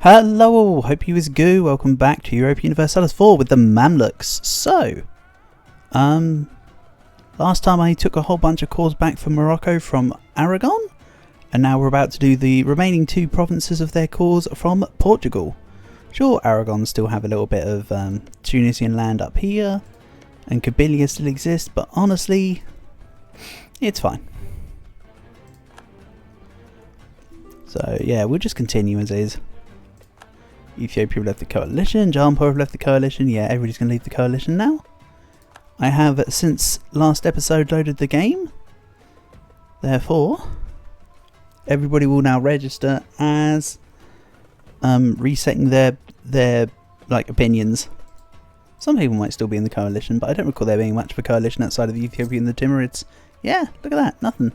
Hello all, hope you is good. Welcome back to Europa Universalis 4 with the Mamluks. So, last time I took a whole bunch of cores back from Morocco from Aragon, and now we're about to do the remaining two provinces of their cores from Portugal. Sure, Aragon still have a little bit of Tunisian land up here, and Kabylia still exists, but honestly, it's fine. So yeah, we'll just continue as is. Ethiopia have left the coalition, Jampur have left the coalition, yeah, everybody's going to leave the coalition now. I have, since last episode, loaded the game. Therefore, everybody will now register as resetting their like opinions. Some people might still be in the coalition, but I don't recall there being much of a coalition outside of the Ethiopia and the Timurids. Yeah, look at that, nothing.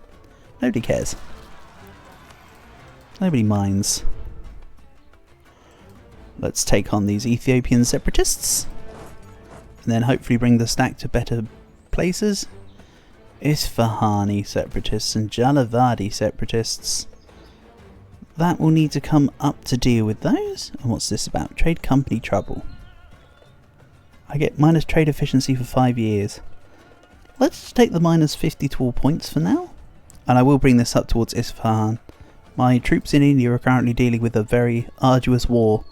Nobody cares. Nobody minds. Let's take on these Ethiopian separatists, and then hopefully bring the stack to better places. Isfahani separatists and Jalavadi separatists. That will need to come up to deal with those. And what's this about? Trade company trouble. I get minus trade efficiency for 5 years. Let's take the minus 50 to all points for now. And I will bring this up towards Isfahan. My troops in India are currently dealing with a very arduous war,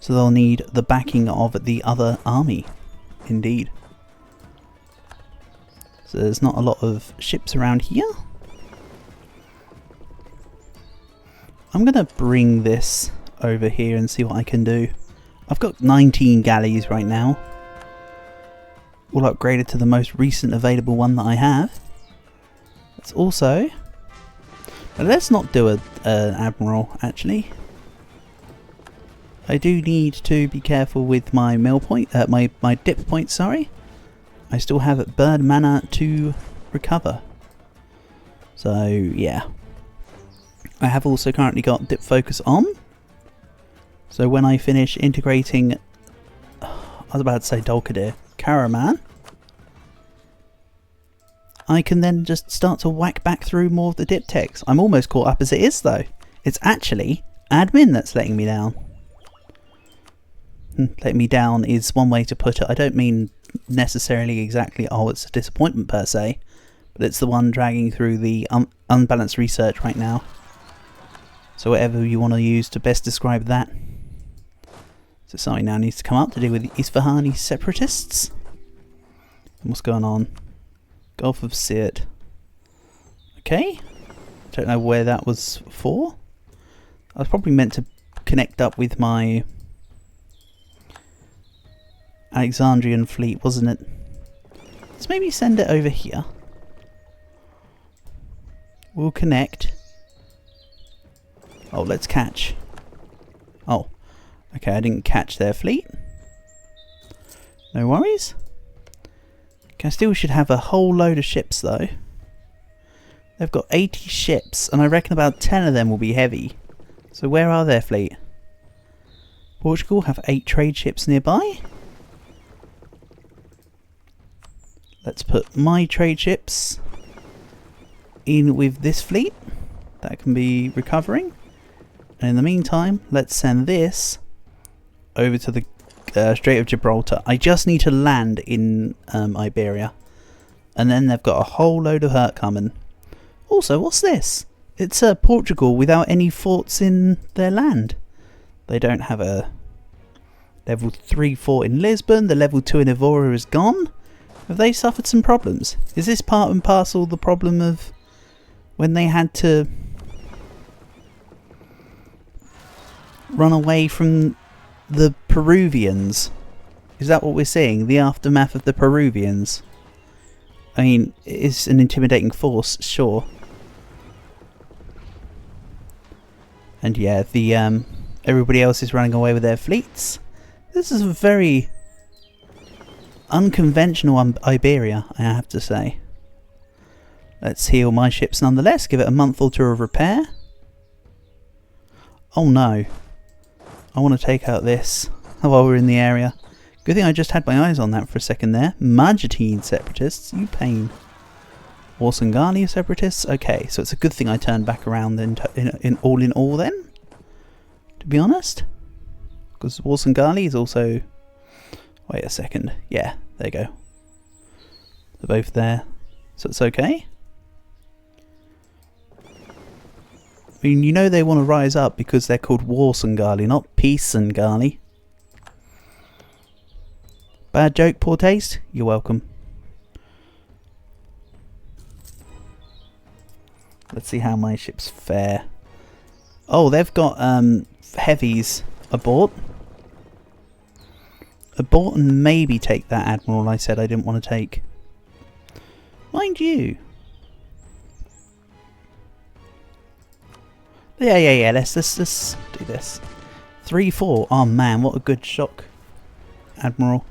so they'll need the backing of the other army. Indeed. So there's not a lot of ships around here. I'm going to bring this over here and see what I can do. I've got 19 galleys right now. All upgraded to the most recent available one that I have. Let's also... But let's not do an admiral, actually. I do need to be careful with my mill point, my dip point, sorry. I still have bird mana to recover. So, yeah. I have also currently got dip focus on. So when I finish integrating, I was about to say Dolkadir, Karaman, I can then just start to whack back through more of the dip techs. I'm almost caught up as it is though. It's actually admin that's letting me down. Letting me down is one way to put it. I don't mean necessarily exactly, oh, it's a disappointment per se, but it's the one dragging through the unbalanced research right now. So whatever you want to use to best describe that. So something now needs to come up to deal with the Isfahani separatists. And what's going on? Gulf of Sirte. Okay. Don't know where that was for. I was probably meant to connect up with my Alexandrian fleet, wasn't it? Let's maybe send it over here. We'll connect. Oh, let's catch. Oh, okay, I didn't catch their fleet. No worries. Okay, I still should have a whole load of ships though. They've got 80 ships, and I reckon about 10 of them will be heavy. So where are their fleet? Portugal have 8 trade ships nearby. Let's put my trade ships in with this fleet. That can be recovering. And in the meantime, let's send this over to the Strait of Gibraltar. I just need to land in Iberia. And then they've got a whole load of hurt coming. Also, what's this? It's Portugal without any forts in their land. They don't have a level 3 fort in Lisbon. The level 2 in Evora is gone. Have they suffered some problems? Is this part and parcel the problem of when they had to run away from the Peruvians? Is that what we're seeing? The aftermath of the Peruvians? I mean, it's an intimidating force, sure. And yeah, the everybody else is running away with their fleets. This is a very unconventional Iberia, I have to say. Let's heal my ships nonetheless, give it a month or two of repair. Oh no. I want to take out this while we're in the area. Good thing I just had my eyes on that for a second there. Majetine separatists, you pain. Orsangali separatists, okay, so it's a good thing I turned back around in all then, to be honest. Because Warsangali is also... Wait a second. Yeah, there you go. They're both there. So it's okay. I mean, you know they want to rise up because they're called Warsangali, not Peace-Sangali. Bad joke, poor taste? You're welcome. Let's see how my ships fare. Oh, they've got heavies aboard. Abort and maybe take that admiral I said I didn't want to take. Mind you. Yeah. Let's do this. 3-4. Oh man, what a good shock, admiral.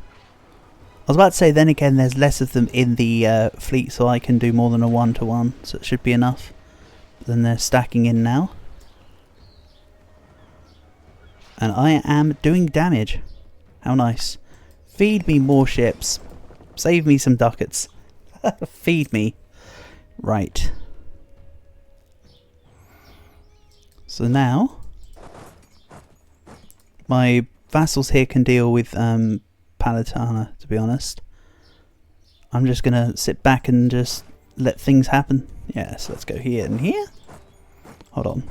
I was about to say, then again, there's less of them in the fleet, so I can do more than a 1-to-1, so it should be enough. But then they're stacking in now. And I am doing damage. How nice. Feed me more ships. Save me some ducats. Feed me. Right. So now, my vassals here can deal with Palatana, to be honest. I'm just going to sit back and just let things happen. Yeah, so let's go here and here. Hold on.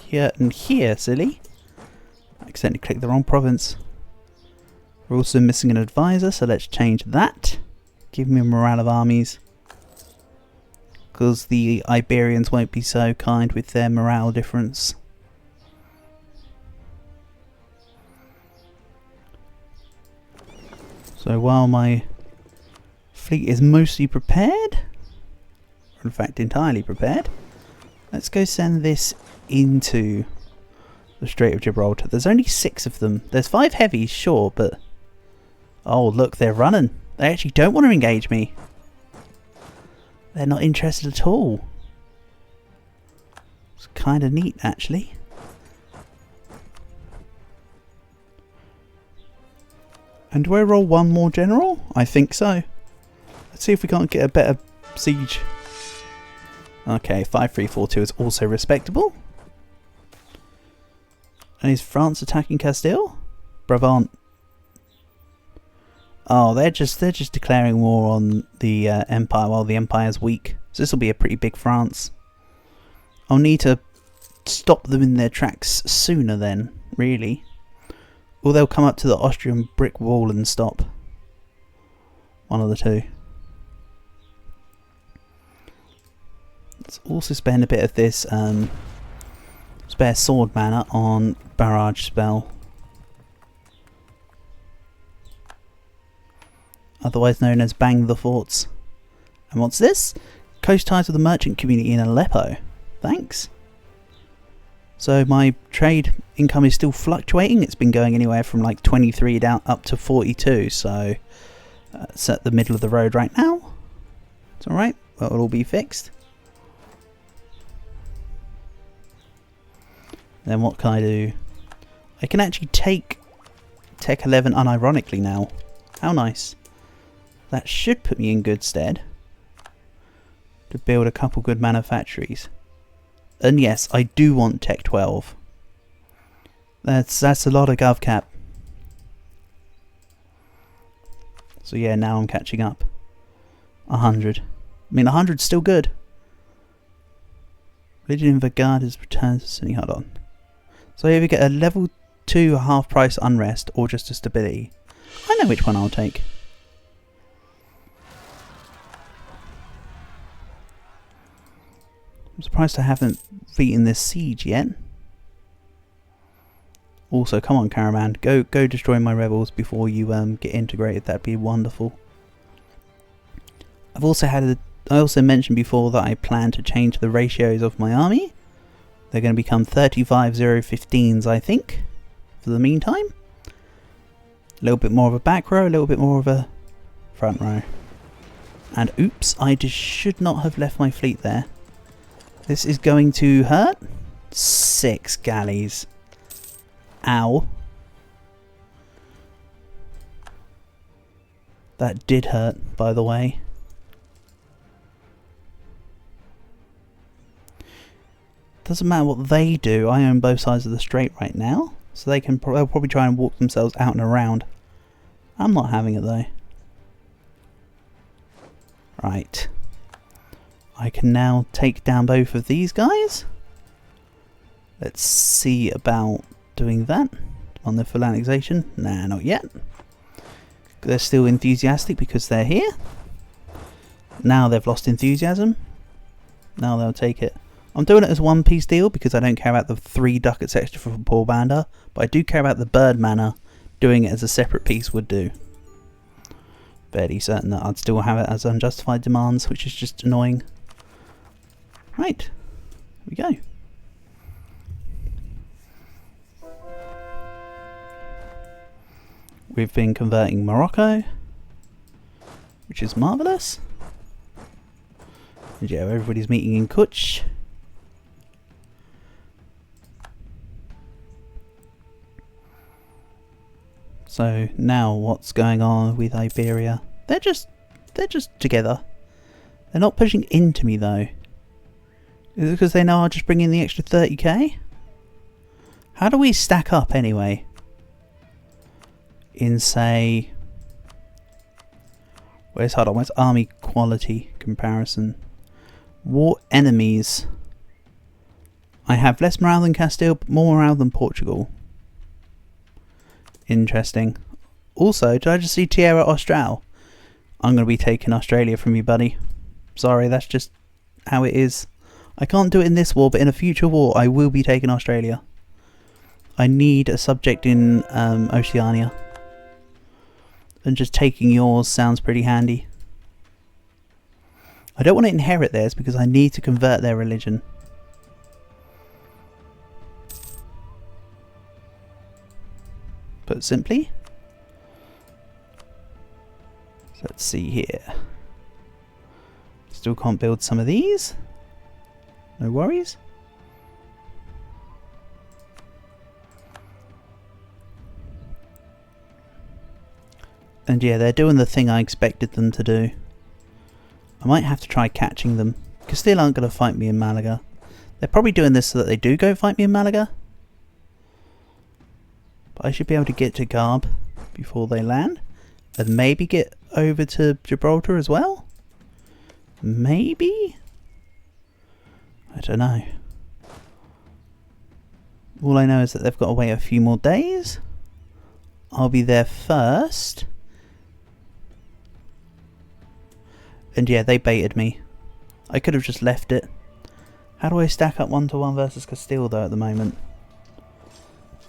Here and here, silly. I accidentally clicked the wrong province. We're also missing an advisor, so let's change that. Give me a morale of armies. Because the Iberians won't be so kind with their morale difference. So while my fleet is mostly prepared, or in fact entirely prepared, let's go send this into the Strait of Gibraltar. There's only 6 of them. There's 5 heavies, sure, but... Oh, look, they're running. They actually don't want to engage me. They're not interested at all. It's kind of neat, actually. And do I roll one more general? I think so. Let's see if we can't get a better siege. Okay, 5-3-4-2 is also respectable. And is France attacking Castile? Brabant. Oh, they're just declaring war on the Empire while the Empire's weak. So this will be a pretty big France. I'll need to stop them in their tracks sooner then, really. Or they'll come up to the Austrian brick wall and stop. One of the two. Let's also spend a bit of this spare sword mana on barrage spell. Otherwise known as Bang the Forts. And what's this? Close ties with the merchant community in Aleppo. Thanks. So my trade income is still fluctuating. It's been going anywhere from like 23 down up to 42. So it's at the middle of the road right now. It's alright. Well, it'll all be fixed. Then what can I do? I can actually take Tech 11 unironically now. How nice. That should put me in good stead to build a couple good manufactories. And yes, I do want Tech 12. That's a lot of GovCap. So yeah, now I'm catching up. 100. I mean, 100's still good. Religion of the Guard is returned to Sunny. Hold on. So here we get a level 2 half price unrest or just a stability. I know which one I'll take. I'm surprised I haven't beaten this siege yet. Also, come on, Caravan, go destroy my rebels before you get integrated. That'd be wonderful. I also mentioned before that I plan to change the ratios of my army. They're going to become 35-0-15s, I think, for the meantime. A little bit more of a back row, a little bit more of a front row. And oops, I just should not have left my fleet there. This is going to hurt. 6 galleys. Ow. That did hurt, by the way. Doesn't matter what they do, I own both sides of the strait right now. So they'll probably try and walk themselves out and around. I'm not having it though. Right. I can now take down both of these guys. Let's see about doing that. On the full annexation. Nah, not yet. They're still enthusiastic because they're here. Now they've lost enthusiasm. Now they'll take it. I'm doing it as one piece deal because I don't care about the 3 ducats extra for Paul Bander, but I do care about the bird manor. Doing it as a separate piece would do. Fairly certain that I'd still have it as unjustified demands, which is just annoying. Right, here we go. We've been converting Morocco, which is marvellous. And yeah, everybody's meeting in Kutch. So now what's going on with Iberia? They're just together. They're not pushing into me though. Is it because they know I'll just bring in the extra 30k? How do we stack up anyway? In say, where's army quality comparison? War enemies. I have less morale than Castile, but more morale than Portugal. Interesting. Also, did I just see Tierra Austral? I'm going to be taking Australia from you, buddy. Sorry, that's just how it is. I can't do it in this war, but in a future war, I will be taking Australia. I need a subject in Oceania. And just taking yours sounds pretty handy. I don't want to inherit theirs because I need to convert their religion. Put simply. So let's see here. Still can't build some of these. No worries. And yeah, they're doing the thing I expected them to do. I might have to try catching them. Castile aren't going to fight me in Malaga. They're probably doing this so that they do go fight me in Malaga. But I should be able to get to Garb before they land. And maybe get over to Gibraltar as well? Maybe? I don't know. All I know is that they've got to wait a few more days. I'll be there first. And yeah, they baited me. I could have just left it. How do I stack up 1-to-1 versus Castile though at the moment?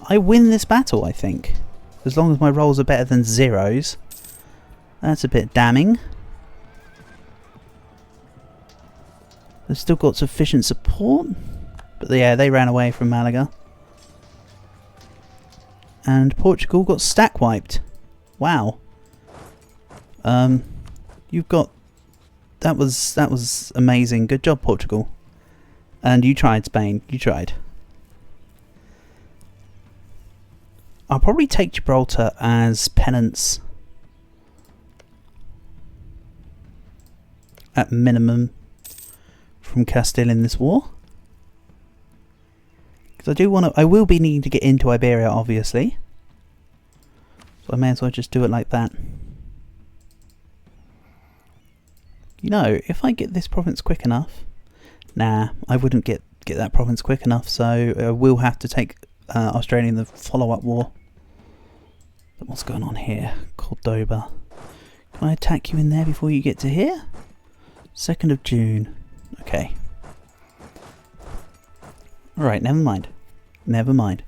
I win this battle, I think. As long as my rolls are better than zeros. That's a bit damning. They've still got sufficient support. But yeah, they ran away from Malaga. And Portugal got stack wiped. Wow. You've got... That was amazing. Good job, Portugal. And you tried, Spain. You tried. I'll probably take Gibraltar as penance. At minimum. From Castile in this war. Because I do want to... I will be needing to get into Iberia, obviously. So I may as well just do it like that. You know, if I get this province quick enough... Nah, I wouldn't get that province quick enough, so I will have to take Australia in the follow-up war. But what's going on here? Cordoba. Can I attack you in there before you get to here? 2nd of June. Okay. Alright, never mind. Never mind.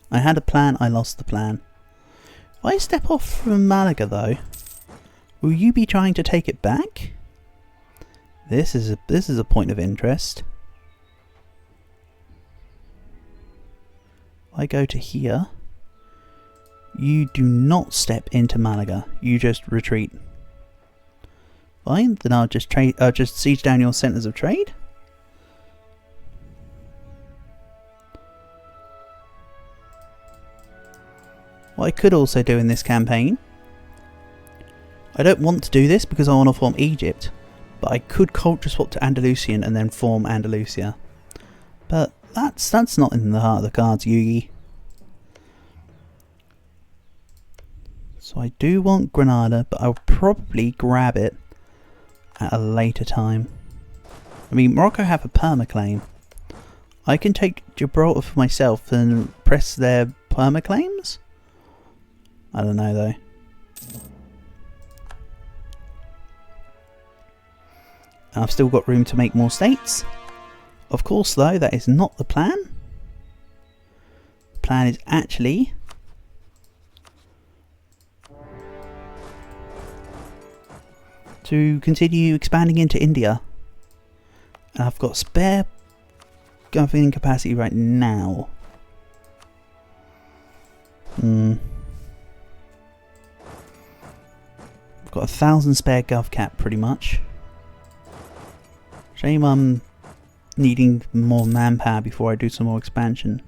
I had a plan, I lost the plan. If I step off from Malaga though, will you be trying to take it back? This is a point of interest. I go to here. You do not step into Malaga. You just retreat. Fine, then I'll just siege down your centres of trade. What I could also do in this campaign, I don't want to do this because I want to form Egypt, but I could culture swap to Andalusian and then form Andalusia. But that's not in the heart of the cards, Yugi. So I do want Granada, but I'll probably grab it at a later time. I mean, Morocco have a permaclaim. I can take Gibraltar for myself and press their permaclaims? I don't know though. I've still got room to make more states. Of course though, that is not the plan. The plan is actually to continue expanding into India. And I've got spare governing capacity right now. I've got 1,000 spare gov cap pretty much. Shame I'm needing more manpower before I do some more expansion.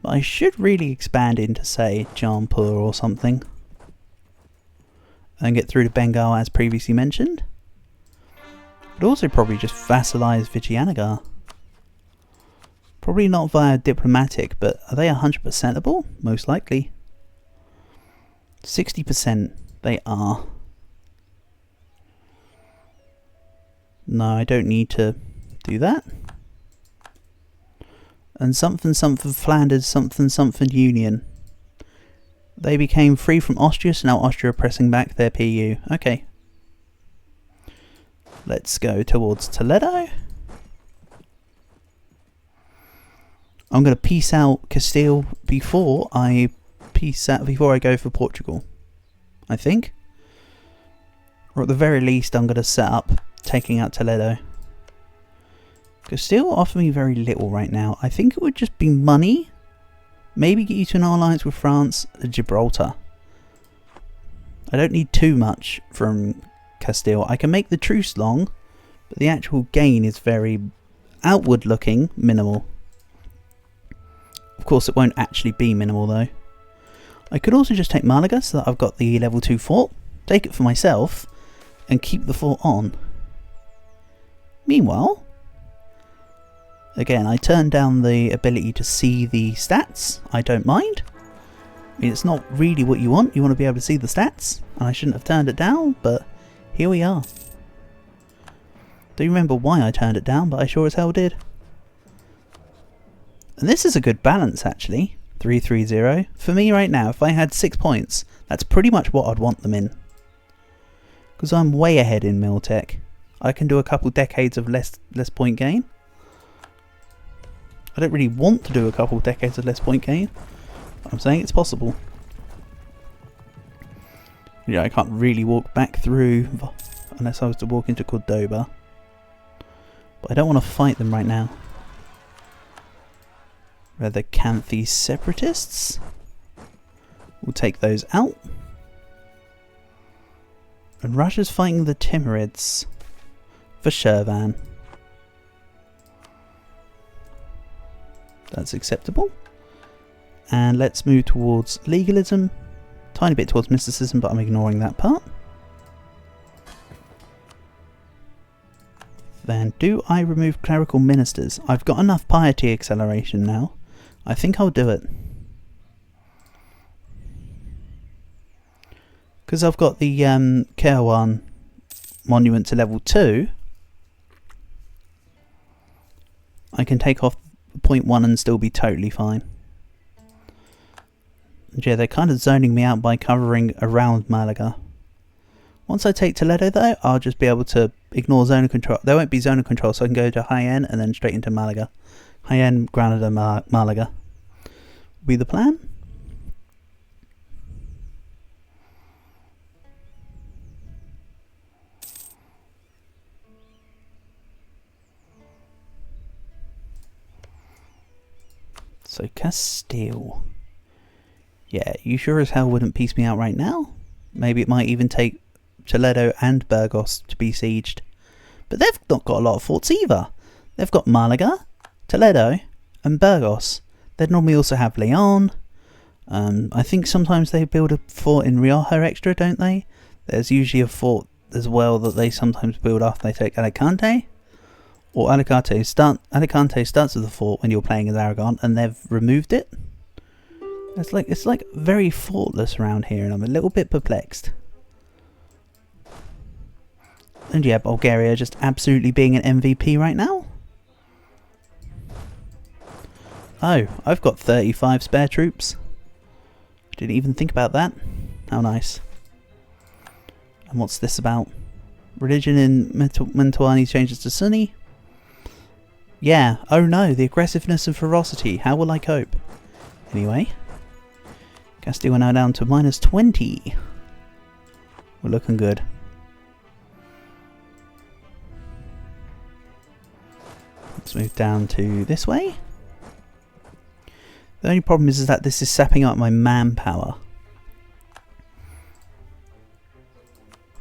But I should really expand into, say, Jaunpur or something. And get through to Bengal as previously mentioned. But also probably just vassalize Vijayanagar. Probably not via diplomatic, but are they 100%able? Most likely. 60% they are. No, I don't need to do that. And something Flanders, something Union. They became free from Austria, so now Austria are pressing back their PU. Okay. Let's go towards Toledo. I'm going to peace out Castile before I go for Portugal. I think. Or at the very least I'm going to set up taking out Toledo. Castile offer me very little right now. I think it would just be money. Maybe get you to an alliance with France and Gibraltar. I don't need too much from Castile. I can make the truce long, but the actual gain is very outward looking, minimal. Of course it won't actually be minimal though. I could also just take Malaga so that I've got the level 2 fort, take it for myself, and keep the fort on. Meanwhile, again, I turned down the ability to see the stats. I don't mind. I mean, it's not really what you want. You want to be able to see the stats. And I shouldn't have turned it down, but here we are. Don't remember why I turned it down, but I sure as hell did. And this is a good balance, actually. 330. For me right now, if I had 6 points, that's pretty much what I'd want them in. Because I'm way ahead in Miltech. I can do a couple decades of less point gain. I don't really want to do a couple decades of less point gain. I'm saying it's possible. Yeah, I can't really walk back through unless I was to walk into Cordoba. But I don't want to fight them right now. Rather, Canthi separatists. We'll take those out. And Russia's fighting the Timurids for Shirvan. That's acceptable. And let's move towards legalism. Tiny bit towards mysticism, but I'm ignoring that part. Then do I remove clerical ministers? I've got enough piety acceleration now. I think I'll do it. Because I've got the Kerwan monument to level 2. I can take off 0.1 and still be totally fine. And yeah, they're kind of zoning me out by covering around Malaga. Once I take Toledo though, I'll just be able to ignore zone of control. There won't be zone of control, so I can go to Jaén and then straight into Malaga. Jaén, Granada, Malaga. Be the plan. So Castile. Yeah, you sure as hell wouldn't piece me out right now. Maybe it might even take Toledo and Burgos to be sieged. But they've not got a lot of forts either. They've got Malaga, Toledo and Burgos. They'd normally also have Leon. I think sometimes they build a fort in Rioja extra, don't they? There's usually a fort as well that they sometimes build after they take Alicante. Or Alicante starts with a fort when you're playing as Aragon and they've removed it. It's like very thoughtless around here, and I'm a little bit perplexed. And yeah, Bulgaria just absolutely being an MVP right now. Oh, I've got 35 spare troops. Didn't even think about that. How nice. And what's this about? Religion in Mentuani changes to Sunni. Yeah, oh no, the aggressiveness and ferocity. How will I cope? Anyway. Castile are now down to -20. We're looking good. Let's move down to this way. The only problem is that this is sapping up my manpower.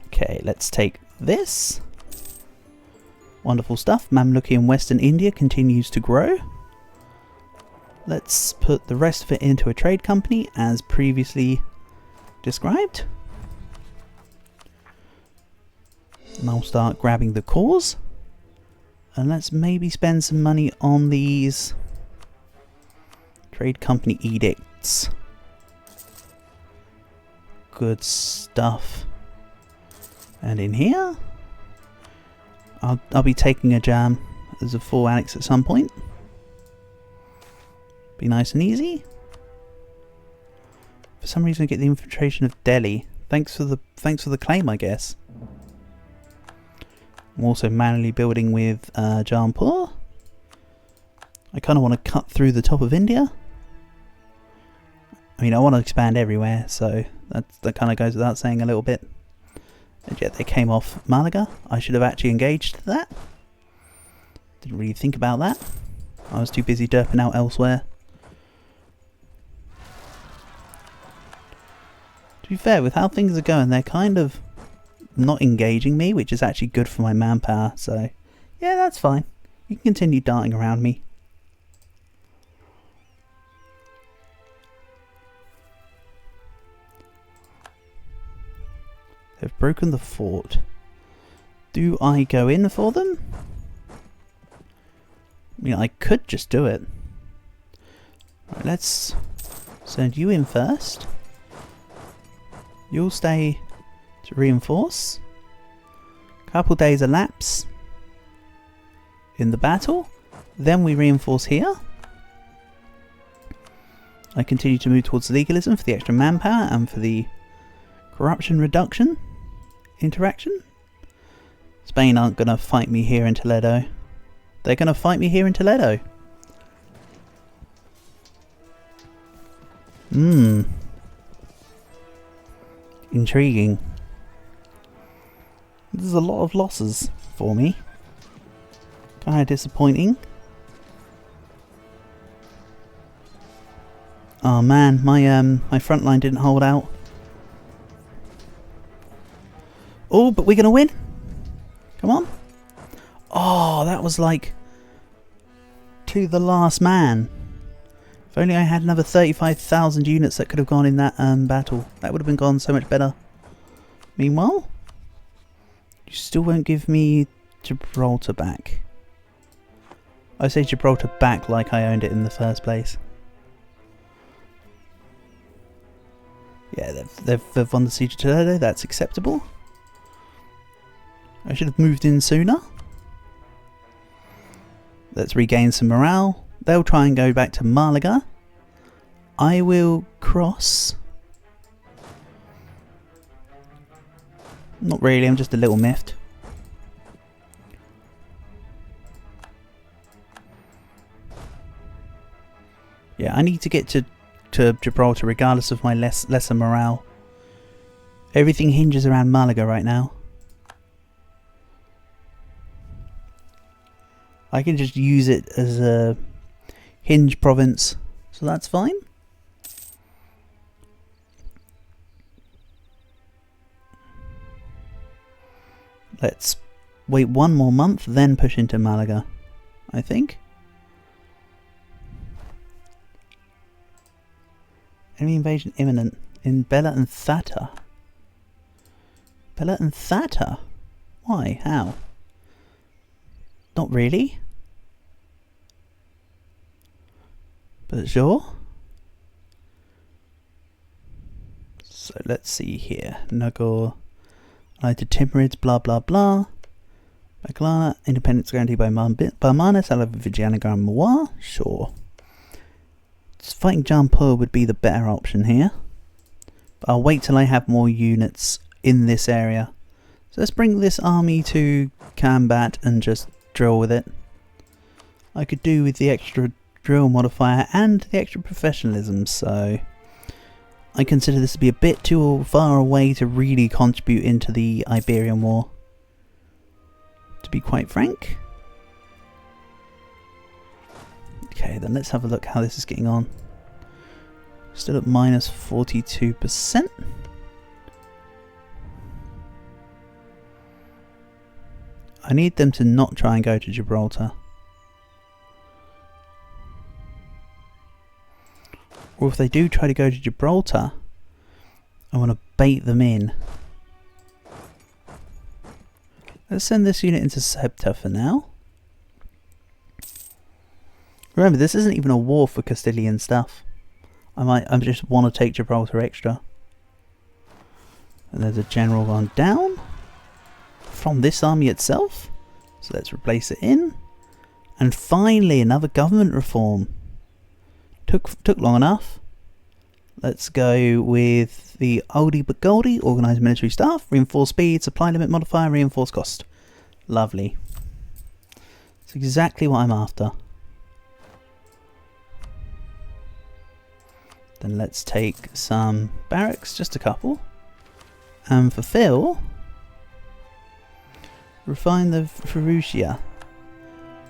Okay, let's take this. Wonderful stuff. Mamluki in Western India continues to grow. Let's put the rest of it into a trade company as previously described. And I'll start grabbing the cores. And let's maybe spend some money on these trade company edicts. Good stuff. And in here, I'll be taking a jam as a full annex at some point. Be nice and easy. For some reason I get the infiltration of Delhi. Thanks for the claim, I guess. I'm also manually building with Jampur. I kind of want to cut through the top of India. I mean, I want to expand everywhere, so that kind of goes without saying a little bit. And yet they came off Malaga. I should have actually engaged that. Didn't really think about that. I was too busy derping out elsewhere. To be fair, with how things are going, they're kind of not engaging me, which is actually good for my manpower. So, yeah, that's fine. You can continue darting around me. They've broken the fort. Do I go in for them? I mean, I could just do it. Right, let's send you in first. You'll stay to reinforce. Couple days elapse in the battle. Then we reinforce here. I continue to move towards legalism for the extra manpower and for the corruption reduction interaction. Spain aren't going to fight me here in Toledo. They're going to fight me here in Toledo. Intriguing. There's a lot of losses for me. Kind of disappointing. Oh man, my front line didn't hold out. Oh, but we're gonna win. Come on. Oh, that was like to the last man. If only I had another 35,000 units that could have gone in that battle. That would have been gone so much better. Meanwhile, you still won't give me Gibraltar back. I say Gibraltar back like I owned it in the first place. Yeah, they've won the siege of Toledo. That's acceptable. I should have moved in sooner. Let's regain some morale. They'll try and go back to Malaga. I will cross. Not really, I'm just a little miffed. Yeah, I need to get to Gibraltar regardless of my lesser morale. Everything hinges around Malaga right now. I can just use it as a hinge province, so that's fine. Let's wait one more month, then push into Malaga, I think. Enemy invasion imminent in Bella and Thata. Bella and Thata? Why? How? Not really. But sure. So let's see here. Nagor, United Timurids, blah blah blah. Baglana, independence guaranteed by Barmanis, Ala Vijayanagar Mawar. Sure. Fighting Jampur would be the better option here. But I'll wait till I have more units in this area. So let's bring this army to Kambat and just drill with it. I could do with the extra drill modifier and the extra professionalism, so I consider this to be a bit too far away to really contribute into the Iberian War, to be quite frank. Okay, then let's have a look how this is getting on. Still at minus 42%. I need them to not try and go to Gibraltar. Or if they do try to go to Gibraltar, I want to bait them in. Let's send this unit into Ceuta for now. Remember, this isn't even a war for Castilian stuff. I just want to take Gibraltar extra. And there's a general gone down from this army itself. So let's replace it in. And finally, another government reform. Took long enough. Let's go with the oldie but goldie. Organised military staff. Reinforced speed. Supply limit modifier. Reinforced cost. Lovely. That's exactly what I'm after. Then let's take some barracks, just a couple, and fulfill. Refine the Ferrugia.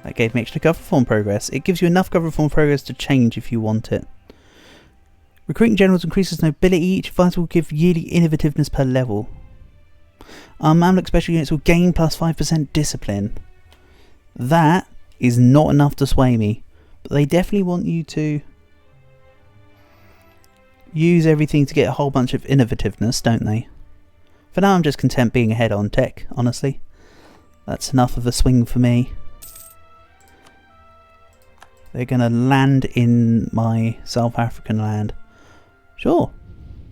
That gave me extra government reform progress. It gives you enough government reform progress to change if you want it. Recruiting generals increases nobility. Each advisor will give yearly innovativeness per level. Our Mamluk special units will gain plus 5% discipline. That is not enough to sway me, but they definitely want you to use everything to get a whole bunch of innovativeness, don't they? For now I'm just content being ahead on tech, honestly. That's enough of a swing for me. They're going to land in my South African land. Sure,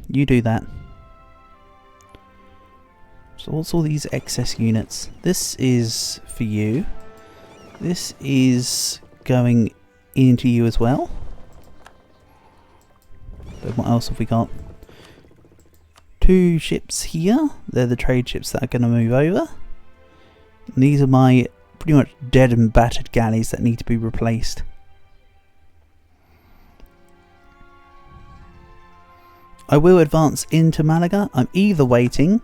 you do that. So what's all these excess units? This is for you. This is going into you as well. What else have we got? 2 ships here. They're the trade ships that are going to move over. And these are my pretty much dead and battered galleys that need to be replaced. I will advance into Malaga. I'm either waiting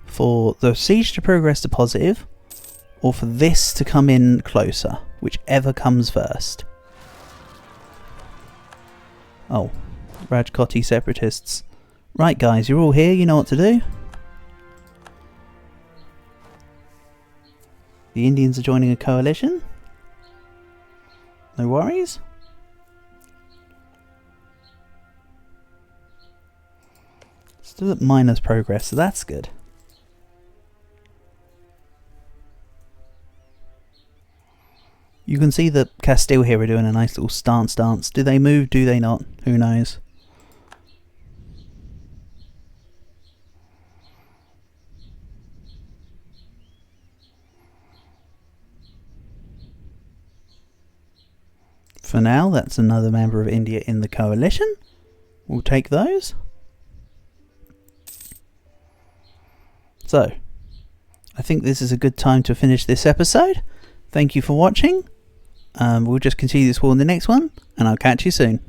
for the siege to progress to positive or for this to come in closer, whichever comes first. Oh. Rajkoti separatists. Right guys, you're all here, you know what to do. The Indians are joining a coalition. No worries. Still at minus progress, so that's good. You can see that Castile here are doing a nice little stance. Do they move? Do they not? Who knows? For now, that's another member of India in the coalition. We'll take those. So, I think this is a good time to finish this episode. Thank you for watching. We'll just continue this war in the next one, and I'll catch you soon.